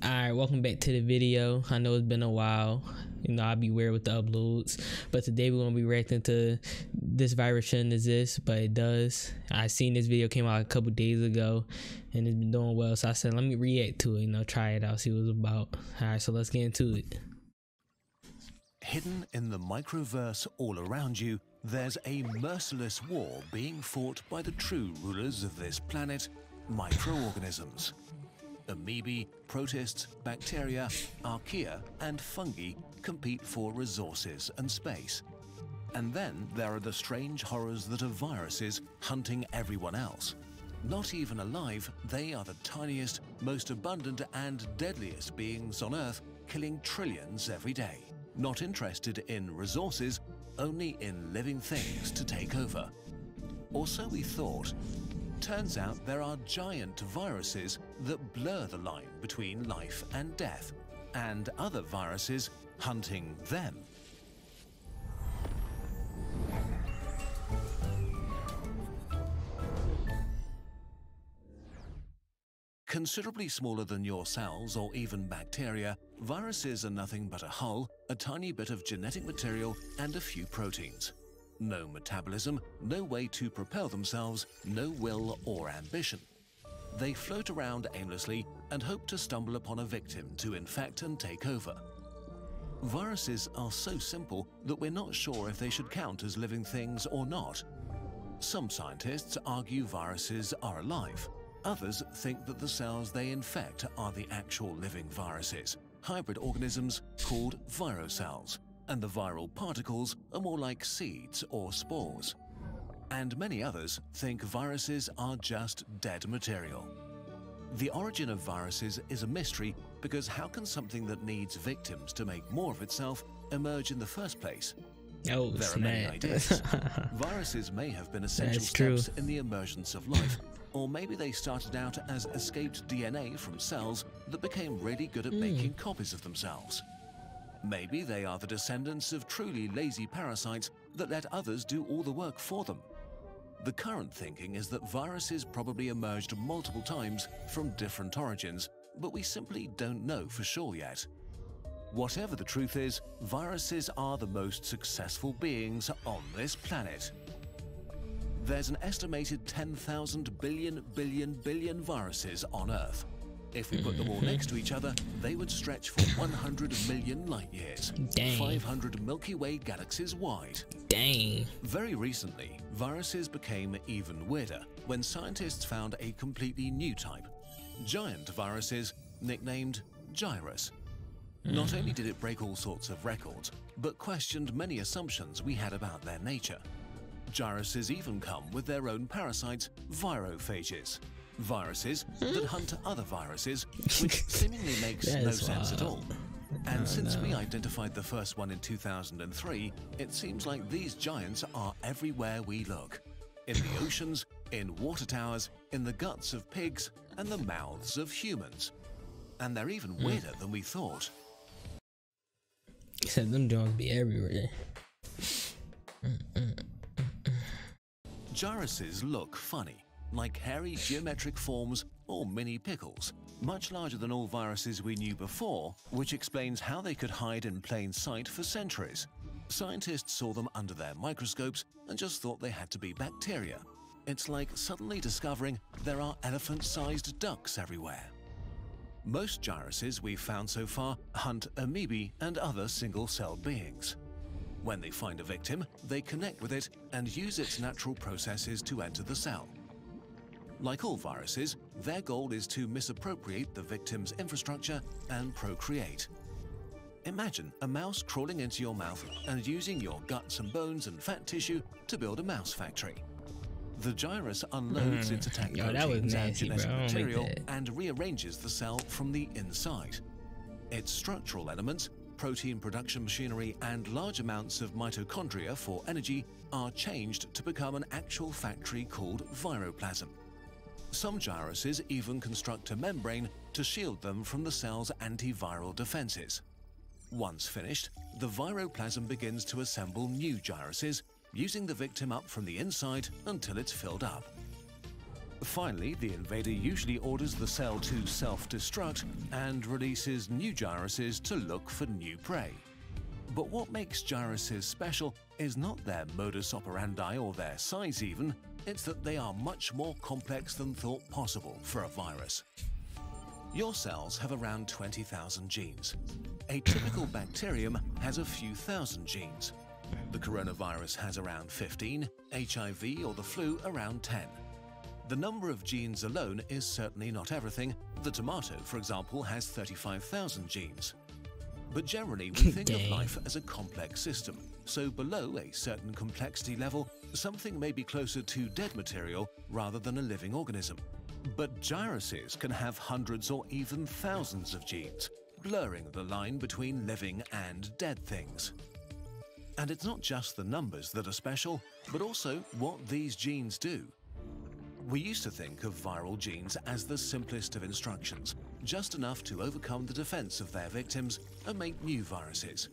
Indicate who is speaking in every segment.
Speaker 1: Alright, welcome back to the video. I know it's been a while. You know, I'll be weird with the uploads. But today we're going to be reacting to this virus shouldn't exist, but it does. I seen this video came out a couple days ago and it's been doing well. So I said, let me react to it, you know, try it out, see what it's about. Alright, so let's get into it.
Speaker 2: Hidden in the microverse all around you, there's a merciless war being fought by the true rulers of this planet, microorganisms. Amoebae, protists, bacteria, archaea, and fungi compete for resources and space. And then there are the strange horrors that are viruses hunting everyone else. Not even alive, they are the tiniest, most abundant, and deadliest beings on Earth, killing trillions every day. Not interested in resources, only in living things to take over. Or so we thought. Turns out there are giant viruses that blur the line between life and death, and other viruses hunting them. Considerably smaller than your cells or even bacteria, viruses are nothing but a hull, a tiny bit of genetic material, and a few proteins. No metabolism, no way to propel themselves, no will or ambition. They float around aimlessly and hope to stumble upon a victim to infect and take over. Viruses are so simple that we're not sure if they should count as living things or not. Some scientists argue viruses are alive. Others think that the cells they infect are the actual living viruses, hybrid organisms called virocells, and the viral particles are more like seeds or spores. And many others think viruses are just dead material. The origin of viruses is a mystery because how can something that needs victims to make more of itself emerge in the first place?
Speaker 1: Oh,
Speaker 2: there are many ideas. Viruses may have been essential steps in the emergence of life, or maybe they started out as escaped DNA from cells that became really good at making copies of themselves. Maybe they are the descendants of truly lazy parasites that let others do all the work for them. The current thinking is that viruses probably emerged multiple times from different origins, but we simply don't know for sure yet. Whatever the truth is, viruses are the most successful beings on this planet. There's an estimated 10,000 billion viruses on Earth. If we put them all next to each other, they would stretch for 100 million light years.
Speaker 1: Dang.
Speaker 2: 500 Milky Way galaxies wide.
Speaker 1: Dang.
Speaker 2: Very recently, viruses became even weirder when scientists found a completely new type. Giant viruses, nicknamed Gyrus. Not only did it break all sorts of records, but questioned many assumptions we had about their nature. Gyruses even come with their own parasites, virophages. Viruses that hunt other viruses, which seemingly makes no sense at all. And since we identified the first one in 2003, it seems like these giants are everywhere we look. In the oceans, in water towers, in the guts of pigs, and the mouths of humans. And they're even weirder than we thought.
Speaker 1: He said them dogs be everywhere.
Speaker 2: Gyruses look funny, like hairy geometric forms or mini pickles, much larger than all viruses we knew before, which explains how they could hide in plain sight for centuries. Scientists saw them under their microscopes and just thought they had to be bacteria. It's like suddenly discovering there are elephant-sized ducks everywhere. Most gyruses we've found so far hunt amoebae and other single-celled beings. When they find a victim, they connect with it and use its natural processes to enter the cell. Like all viruses, their goal is to misappropriate the victim's infrastructure and procreate. Imagine a mouse crawling into your mouth and using your guts and bones and fat tissue to build a mouse factory. The gyrus unloads its attack proteins and genetic material and rearranges the cell from the inside. Its structural elements, protein production machinery, and large amounts of mitochondria for energy are changed to become an actual factory called viroplasm. Some gyruses even construct a membrane to shield them from the cell's antiviral defenses. Once finished, the viroplasm begins to assemble new gyruses, using the victim up from the inside until it's filled up. Finally, the invader usually orders the cell to self-destruct and releases new gyruses to look for new prey. But what makes gyruses special is not their modus operandi or their size even, it's that they are much more complex than thought possible for a virus. Your cells have around 20,000 genes. A typical bacterium has a few thousand genes. The coronavirus has around 15, HIV or the flu around 10. The number of genes alone is certainly not everything. The tomato, for example, has 35,000 genes. But generally, we think of life as a complex system, so below a certain complexity level, something may be closer to dead material rather than a living organism. But gyruses can have hundreds or even thousands of genes, blurring the line between living and dead things. And it's not just the numbers that are special, but also what these genes do. We used to think of viral genes as the simplest of instructions, just enough to overcome the defense of their victims and make new viruses.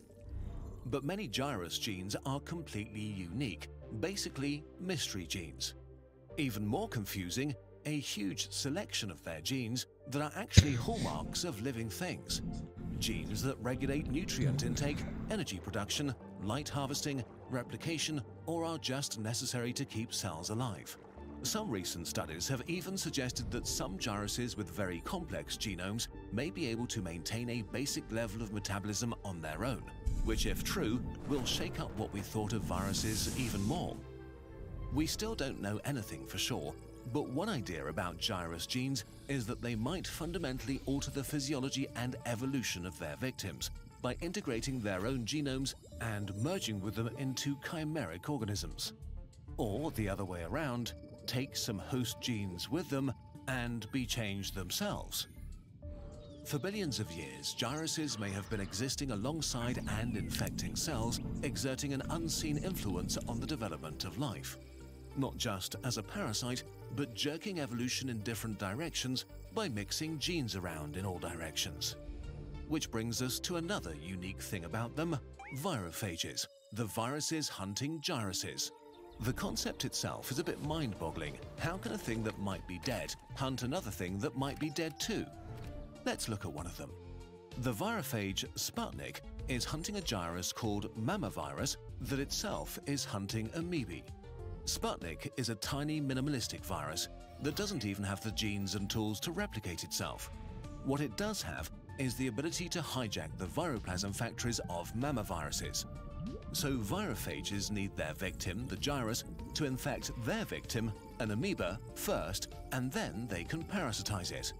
Speaker 2: But many gyrus genes are completely unique, basically mystery genes. Even more confusing, a huge selection of their genes that are actually hallmarks of living things. Genes that regulate nutrient intake, energy production, light harvesting, replication, or are just necessary to keep cells alive. Some recent studies have even suggested that some gyruses with very complex genomes may be able to maintain a basic level of metabolism on their own, which, if true, will shake up what we thought of viruses even more. We still don't know anything for sure, but one idea about gyrus genes is that they might fundamentally alter the physiology and evolution of their victims by integrating their own genomes and merging with them into chimeric organisms. Or the other way around, take some host genes with them and be changed themselves. For billions of years, gyruses may have been existing alongside and infecting cells, exerting an unseen influence on the development of life. Not just as a parasite, but jerking evolution in different directions by mixing genes around in all directions. Which brings us to another unique thing about them, virophages, the viruses hunting gyruses. The concept itself is a bit mind-boggling. How can a thing that might be dead hunt another thing that might be dead too? Let's look at one of them. The virophage Sputnik is hunting a gyrus called mammavirus that itself is hunting amoebae. Sputnik is a tiny minimalistic virus that doesn't even have the genes and tools to replicate itself. What it does have is the ability to hijack the viroplasm factories of mammaviruses. So virophages need their victim, the gyrus, to infect their victim, an amoeba, first, and then they can parasitize it.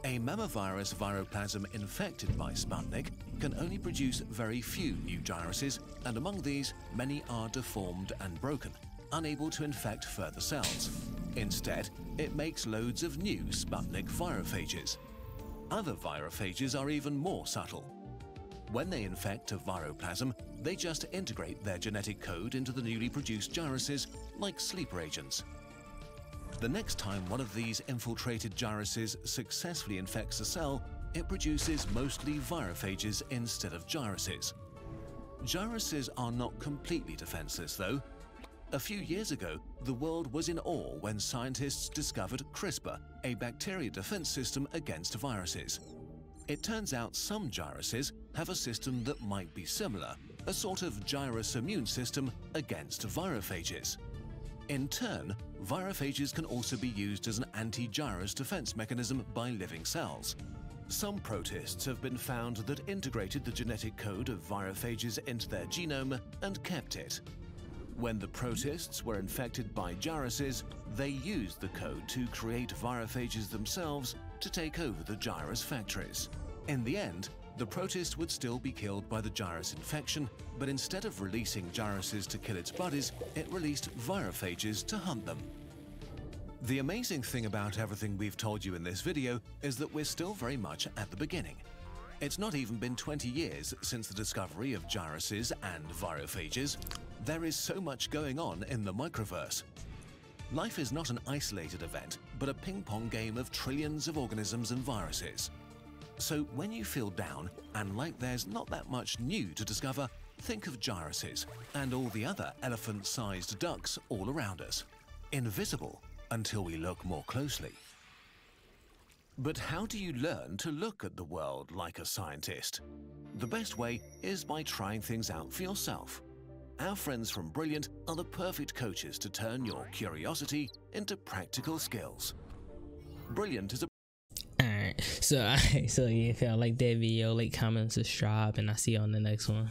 Speaker 2: A mammavirus viroplasm infected by Sputnik can only produce very few new gyruses, and among these, many are deformed and broken, unable to infect further cells. Instead, it makes loads of new Sputnik virophages. Other virophages are even more subtle. When they infect a viroplasm, they just integrate their genetic code into the newly produced gyruses like sleeper agents. The next time one of these infiltrated gyruses successfully infects a cell, it produces mostly virophages instead of gyruses. Gyruses are not completely defenseless though. A few years ago, the world was in awe when scientists discovered CRISPR, a bacteria defense system against viruses. It turns out some gyruses have a system that might be similar, a sort of gyrus immune system against virophages. In turn, virophages can also be used as an anti-gyrus defense mechanism by living cells. Some protists have been found that integrated the genetic code of virophages into their genome and kept it. When the protists were infected by gyruses, they used the code to create virophages themselves to take over the gyrus factories. In the end, the protist would still be killed by the gyrus infection, but instead of releasing gyruses to kill its buddies, it released virophages to hunt them. The amazing thing about everything we've told you in this video is that we're still very much at the beginning. It's not even been 20 years since the discovery of gyruses and virophages. There is so much going on in the Microverse. Life is not an isolated event, but a ping-pong game of trillions of organisms and viruses. So when you feel down and like there's not that much new to discover, think of gyruses and all the other elephant-sized ducks all around us. Invisible, until we look more closely. But how do you learn to look at the world like a scientist? The best way is by trying things out for yourself. Our friends from Brilliant are the perfect coaches to turn your curiosity into practical skills. Brilliant is a
Speaker 1: Alright, so yeah, if y'all like that video, like, comment, subscribe, and I'll see you on the next one.